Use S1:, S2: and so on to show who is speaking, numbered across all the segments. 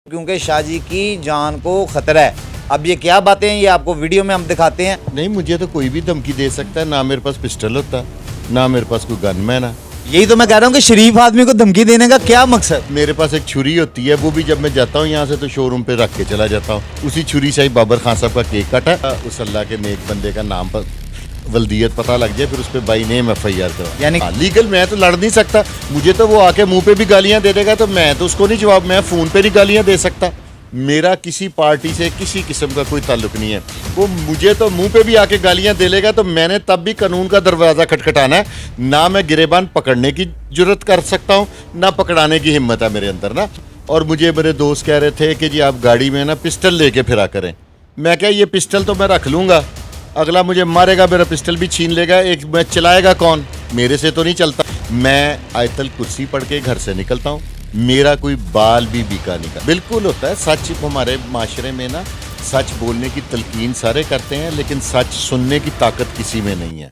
S1: क्योंकि शाहजी की जान को खतरा है। अब ये क्या बातें हैं, ये आपको वीडियो में हम दिखाते हैं।
S2: नहीं, मुझे तो कोई भी धमकी दे सकता है। ना मेरे पास पिस्टल होता, ना मेरे पास कोई गनमैन है।
S1: यही तो मैं कह रहा हूँ कि शरीफ आदमी को धमकी देने का क्या मकसद।
S2: मेरे पास एक छुरी होती है, वो भी जब मैं जाता हूँ यहाँ से तो शोरूम पे रख के चला जाता हूँ। उसी छुरी से ही बाबर खान साहब का केक काटा। उस अल्लाह के नेक बंदे का नाम पर वल्दियत पता लग जाए, फिर उस पर बाई नेम FIR करवा।
S1: यानी
S2: लीगल मैं तो लड़ नहीं सकता। मुझे तो वो आके मुंह पे भी गालियां दे देगा तो मैं तो उसको नहीं जवाब, मैं फोन पे नहीं गालियां दे सकता। मेरा किसी पार्टी से किसी किस्म का कोई ताल्लुक नहीं है। वो मुझे तो मुंह पे भी आके गालियां दे लेगा तो मैंने तब भी कानून का दरवाज़ा खटखटाना है। ना मैं गिरेबान पकड़ने की जुर्रत कर सकता हूँ, ना पकड़ाने की हिम्मत है मेरे अंदर ना। और मुझे मेरे दोस्त कह रहे थे कि जी आप गाड़ी में ना पिस्टल लेके फिरा करें। मैं क्या, ये पिस्टल तो मैं रख लूँगा, अगला मुझे मारेगा, मेरा पिस्टल भी छीन लेगा। एक मैं चलाएगा कौन, मेरे से तो नहीं चलता। मैं आयतल कुर्सी पढ़ के घर से निकलता हूँ, मेरा कोई बाल भी बीका नहीं कर। बिल्कुल होता है सच, हमारे माशरे में ना सच बोलने की तलकीन सारे करते हैं, लेकिन सच सुनने की ताकत किसी में नहीं है।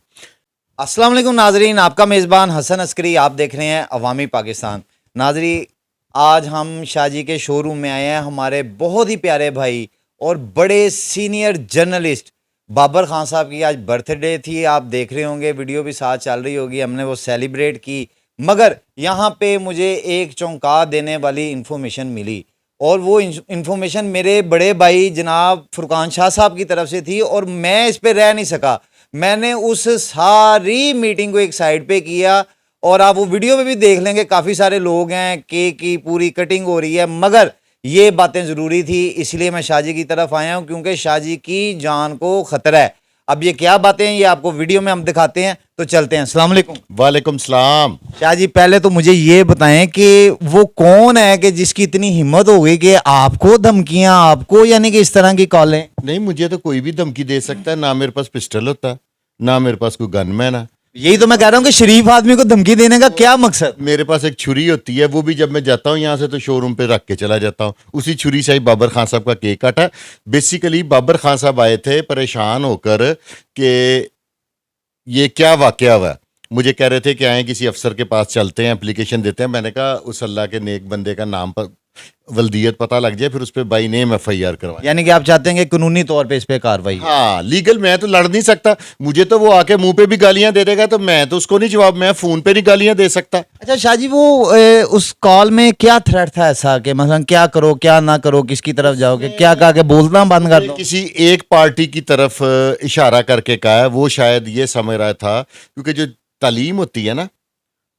S1: अस्सलाम वालेकुम नाजरीन, आपका मेज़बान हसन अस्करी, आप देख रहे हैं अवामी पाकिस्तान। नाजरी, आज हम शाहजी के शोरूम में आए हैं। हमारे बहुत ही प्यारे भाई और बड़े सीनियर जर्नलिस्ट बाबर खान साहब की आज बर्थडे थी। आप देख रहे होंगे, वीडियो भी साथ चल रही होगी, हमने वो सेलिब्रेट की। मगर यहाँ पे मुझे एक चौंका देने वाली इन्फॉर्मेशन मिली, और वो इन्फॉर्मेशन मेरे बड़े भाई जनाब फुरकान शाह साहब की तरफ से थी, और मैं इस पे रह नहीं सका। मैंने उस सारी मीटिंग को एक साइड पे किया, और आप वो वीडियो में भी देख लेंगे, काफ़ी सारे लोग हैं, केक की पूरी कटिंग हो रही है। मगर ये बातें ज़रूरी थी, इसलिए मैं शाहजी की तरफ आया हूँ, क्योंकि शाहजी की जान को खतरा है। अब ये क्या बातें हैं, ये आपको वीडियो में हम दिखाते हैं, तो चलते हैं। अस्सलाम वालेकुम।
S2: वालेकुम सलाम।
S1: शाहजी, पहले तो मुझे ये बताएं कि वो कौन है कि जिसकी इतनी हिम्मत हो गई कि आपको धमकियां, आपको यानी कि इस तरह की कॉलें।
S2: नहीं, मुझे तो कोई भी धमकी दे सकता है। ना मेरे पास पिस्टल होता, ना मेरे पास कोई गनमैन है।
S1: यही तो मैं कह रहा हूँ कि शरीफ आदमी को धमकी देने का क्या मकसद।
S2: मेरे पास एक छुरी होती है, वो भी जब मैं जाता हूँ यहाँ से तो शोरूम पे रख के चला जाता हूँ। उसी छुरी से ही बाबर खान साहब का केक काटा। बेसिकली बाबर खान साहब आए थे परेशान होकर कि ये क्या वाकया हुआ। मुझे कह रहे थे कि आए किसी अफसर के पास चलते हैं, एप्लीकेशन देते हैं। मैंने कहा उस अल्लाह के नेक बंदे का नाम पर वल्दियत पता लग जाए, फिर उस पर बाई नेम FIR करवाएं।
S1: यानी कि आप चाहते हैं कि कानूनी तौर पे इस पे कार्रवाई।
S2: हाँ, लीगल मैं तो लड़ नहीं सकता। मुझे तो वो आके मुंह पे भी गालियां दे देगा तो मैं तो उसको नहीं जवाब, मैं फोन पे नहीं गालियां दे सकता।
S1: अच्छा शाहजी, वो उस कॉल में क्या थ्रेट था ऐसा कि मतलब क्या करो क्या ना करो, किसकी तरफ जाओगे, क्या कहा कि बोलना बंद कर दो?
S2: किसी एक पार्टी की तरफ इशारा करके कहा है। वो शायद ये समझ रहा था, क्योंकि जो तालीम होती है ना,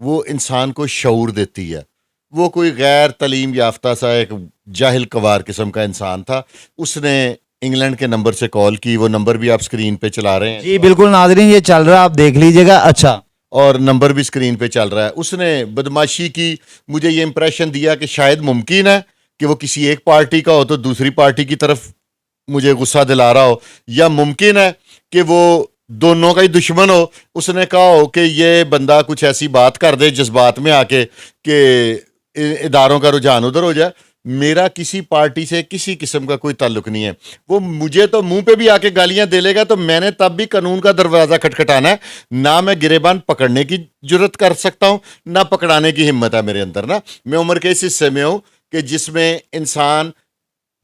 S2: वो इंसान को शऊर देती है। वो कोई गैर तालीम याफ्ता सा एक जाहिल कवार किस्म का इंसान था। उसने इंग्लैंड के नंबर से कॉल की, वो नंबर भी आप स्क्रीन पे चला रहे हैं।
S1: जी बिल्कुल नाज़रीन, ये चल रहा है, आप देख लीजिएगा। अच्छा,
S2: और नंबर भी स्क्रीन पे चल रहा है। उसने बदमाशी की। मुझे ये इंप्रेशन दिया कि शायद मुमकिन है कि वो किसी एक पार्टी का हो तो दूसरी पार्टी की तरफ मुझे गुस्सा दिला रहा हो, या मुमकिन है कि वो दोनों का ही दुश्मन हो। उसने कहा हो कि ये बंदा कुछ ऐसी बात कर दे जज्बात में आके कि इदारों का रुझान उधर हो जाए। मेरा किसी पार्टी से किसी किस्म का कोई ताल्लुक नहीं है। वो मुझे तो मुंह पे भी आके गालियां दे लेगा तो मैंने तब भी कानून का दरवाज़ा खटखटाना है। ना मैं गिरेबान पकड़ने की जुर्रत कर सकता हूँ, ना पकड़ाने की हिम्मत है मेरे अंदर ना। मैं उम्र के इस हिस्से में हूँ कि जिसमें इंसान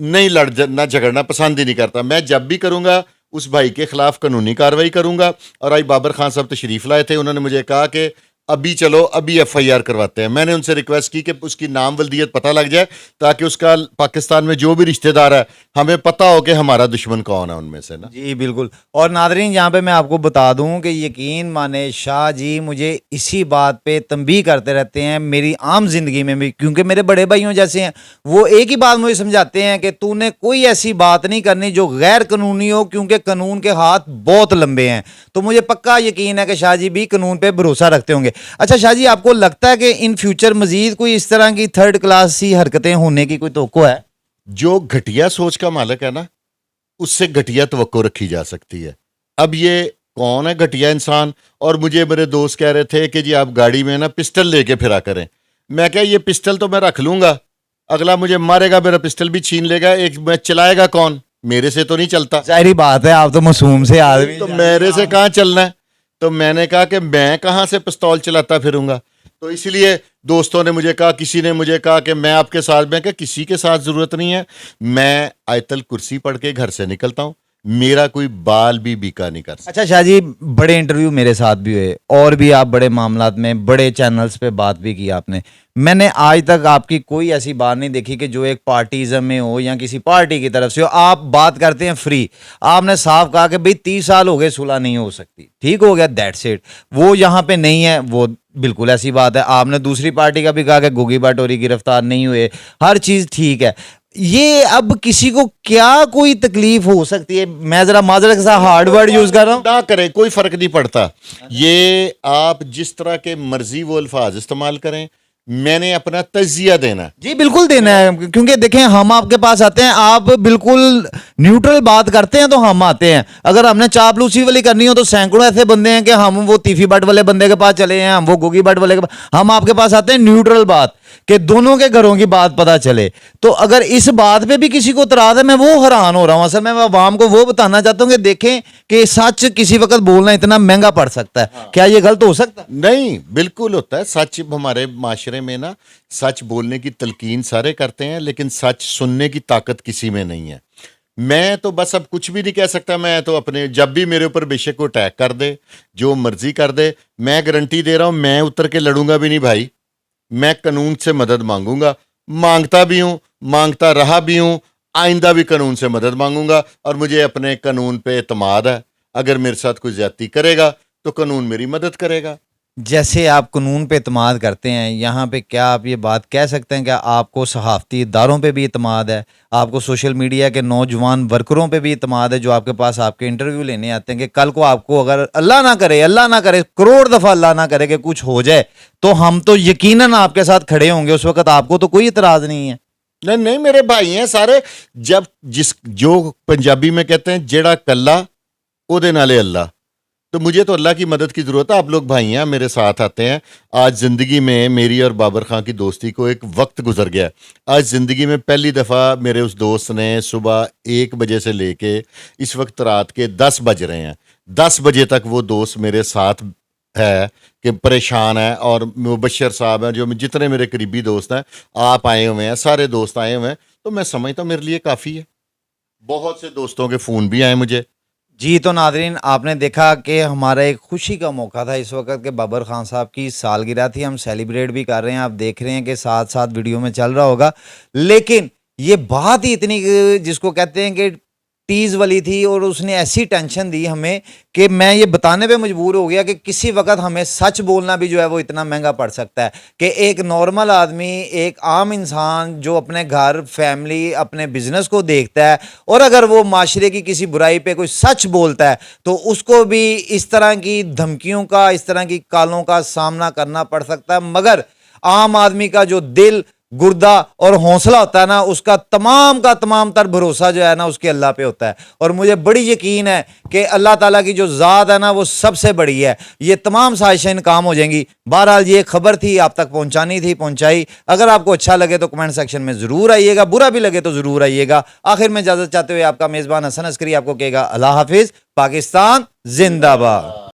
S2: नहीं लड़ना झगड़ना पसंद ही नहीं करता। मैं जब भी करूँगा उस भाई के खिलाफ कानूनी कार्रवाई करूँगा। और आज बाबर खान साहब तशरीफ़ लाए थे, उन्होंने मुझे कहा कि अभी चलो, अभी FIR करवाते हैं। मैंने उनसे रिक्वेस्ट की कि उसकी नाम वल्दियत पता लग जाए, ताकि उसका पाकिस्तान में जो भी रिश्तेदार है हमें पता हो कि हमारा दुश्मन कौन है उनमें से ना।
S1: जी बिल्कुल। और नादरीन, यहाँ पे मैं आपको बता दूं कि यकीन माने शाह जी मुझे इसी बात पे तंबीह करते रहते हैं, मेरी आम जिंदगी में भी, क्योंकि मेरे बड़े भाइयों जैसे हैं। वो एक ही बात मुझे समझाते हैं कि तूने कोई ऐसी बात नहीं करनी जो गैर कानूनी हो, क्योंकि कानून के हाथ बहुत लंबे हैं। तो मुझे पक्का यकीन है कि शाह जी भी कानून पे भरोसा रखते होंगे। अच्छा शाह जी, आपको लगता है कि इन फ्यूचर मजीद कोई इस तरह की थर्ड क्लास सी हरकतें होने की कोई तवक्को है?
S2: जो घटिया सोच का मालिक है ना, उससे घटिया तवक्को रखी जा सकती है। अब ये कौन है घटिया इंसान? और मुझे मेरे दोस्त कह रहे थे कि जी आप गाड़ी में ना पिस्टल लेके फिरा करें। मैं क्या, ये पिस्टल तो मैं रख लूँगा, अगला मुझे मारेगा, मेरा पिस्टल भी छीन लेगा। एक मैं चलाएगा कौन, मेरे से तो नहीं चलता।
S1: जाहिर बात है, आप तो मासूम से आदमी,
S2: तो मेरे से कहाँ चलना है? तो मैंने कहा कि मैं कहाँ से पिस्तौल चलाता फिरूंगा। तो इसलिए दोस्तों ने मुझे कहा, किसी ने मुझे कहा कि मैं आपके साथ, मैं क्या किसी के साथ ज़रूरत नहीं है, मैं आयतल कुर्सी पढ़ के घर से निकलता हूँ, मेरा कोई बाल भी बीका नहीं कर सकता।
S1: अच्छा शाह जी, बड़े इंटरव्यू मेरे साथ भी हुए और भी आप बड़े मामलात में बड़े चैनल्स पे बात भी की आपने। मैंने आज तक आपकी कोई ऐसी बात नहीं देखी कि जो एक पार्टीज़म में हो या किसी पार्टी की तरफ से हो। आप बात करते हैं फ्री। आपने साफ कहा कि भाई 30 साल हो गए, सुलह नहीं हो सकती, ठीक हो गया, दैट्स इट। वो यहाँ पे नहीं है, वो बिल्कुल ऐसी बात है। आपने दूसरी पार्टी का भी कहा कि गोगी बाटोरी गिरफ्तार नहीं हुए, हर चीज़ ठीक है। ये अब किसी को क्या कोई तकलीफ हो सकती है? मैं जरा माजरत के साथ हार्ड वर्ड यूज कर रहा हूँ।
S2: ना करें, कोई फर्क नहीं पड़ता। ये आप जिस तरह के मर्जी वो अल्फाज इस्तेमाल करें, मैंने अपना तजिया देना है।
S1: जी बिल्कुल देना है, क्योंकि देखें हम आपके पास आते हैं, आप बिल्कुल न्यूट्रल बात करते हैं तो हम आते हैं। अगर हमने चापलूसी वाली करनी हो तो सैकड़ों ऐसे बंदे हैं कि हम वो तीफी बट वाले बंदे के पास चले हैं, हम वो गोगी बट वाले के पास, हम आपके पास आते हैं न्यूट्रल बात कि दोनों के घरों की बात पता चले। तो अगर इस बात पे भी किसी को इतराज है, मैं वो हैरान हो रहा हूँ। असल में मैं आवाम को वो बताना चाहता हूँ कि देखें कि सच किसी वक्त बोलना इतना महंगा पड़ सकता है। क्या ये गलत हो सकता है?
S2: नहीं, बिल्कुल होता है। सच हमारे माशरे में ना, सच बोलने की तलकीन सारे करते हैं, लेकिन सच सुनने की ताकत किसी में नहीं है। मैं तो बस अब कुछ भी नहीं कह सकता। मैं तो अपने, जब भी मेरे ऊपर बेशक को अटैक कर दे, जो मर्जी कर दे, मैं गारंटी दे रहा हूं, मैं उतर के लड़ूंगा भी नहीं भाई। मैं कानून से मदद मांगूंगा, मांगता भी हूं, मांगता रहा भी हूं, आइंदा भी कानून से मदद मांगूंगा। और मुझे अपने कानून पे एतमाद है। अगर मेरे साथ कोई ज्यादती करेगा तो कानून मेरी मदद करेगा।
S1: जैसे आप कानून पे इतमाद करते हैं, यहाँ पे क्या आप ये बात कह सकते हैं कि आपको सहाफ़ती इदारों पे भी इतमाद है, आपको सोशल मीडिया के नौजवान वर्करों पे भी इतमाद है जो आपके पास आपके इंटरव्यू लेने आते हैं कि कल को आपको अगर अल्लाह ना करे, करोड़ दफ़ा अल्लाह ना करे कि कुछ हो जाए, तो हम तो यकीनन आपके साथ खड़े होंगे, उस वक्त आपको तो कोई इतराज़ नहीं है?
S2: नहीं नहीं, मेरे भाई हैं सारे। जब जो पंजाबी में कहते हैं जेड़ा कल्ला ओदे नाले अल्लाह, तो मुझे तो अल्लाह की मदद की ज़रूरत है। आप लोग भाई हैं, मेरे साथ आते हैं। आज ज़िंदगी में मेरी और बाबर खां की दोस्ती को एक वक्त गुजर गया। आज ज़िंदगी में पहली दफ़ा मेरे उस दोस्त ने सुबह 1 बजे से लेके इस वक्त रात के 10 बज रहे हैं, 10 बजे तक वो दोस्त मेरे साथ है कि परेशान है। और मुबशर साहब हैं, जो जितने मेरे करीबी दोस्त हैं, आप आए हुए हैं, सारे दोस्त आए हुए हैं, तो मैं समझता हूँ मेरे लिए काफ़ी है। बहुत से दोस्तों के फ़ोन भी आए मुझे।
S1: जी, तो नादरीन आपने देखा कि हमारा एक खुशी का मौका था इस वक्त के बाबर खान साहब की सालगिरह थी, हम सेलिब्रेट भी कर रहे हैं। आप देख रहे हैं कि साथ साथ वीडियो में चल रहा होगा, लेकिन ये बात ही इतनी जिसको कहते हैं कि टीज़ वाली थी, और उसने ऐसी टेंशन दी हमें कि मैं ये बताने पे मजबूर हो गया कि किसी वक्त हमें सच बोलना भी जो है वो इतना महंगा पड़ सकता है कि एक नॉर्मल आदमी, एक आम इंसान जो अपने घर, फैमिली, अपने बिजनेस को देखता है, और अगर वो माशरे की किसी बुराई पे कोई सच बोलता है तो उसको भी इस तरह की धमकियों का, इस तरह की कालों का सामना करना पड़ सकता है। मगर आम आदमी का जो दिल, गुर्दा और हौसला होता है ना, उसका तमाम का तमाम तर भरोसा जो है ना उसके अल्लाह पे होता है। और मुझे बड़ी यकीन है कि अल्लाह ताला की जो ज़ात है ना वो सबसे बड़ी है। ये तमाम साजिशें काम हो जाएंगी। बहरहाल ये खबर थी, आप तक पहुंचानी थी, पहुंचाई। अगर आपको अच्छा लगे तो कमेंट सेक्शन में ज़रूर आइएगा, बुरा भी लगे तो ज़रूर आइएगा। आखिर में इजाज़त चाहते हुए आपका मेज़बान हसन अस्करी आपको कहेगा अल्लाह हाफिज़, पाकिस्तान जिंदाबाद।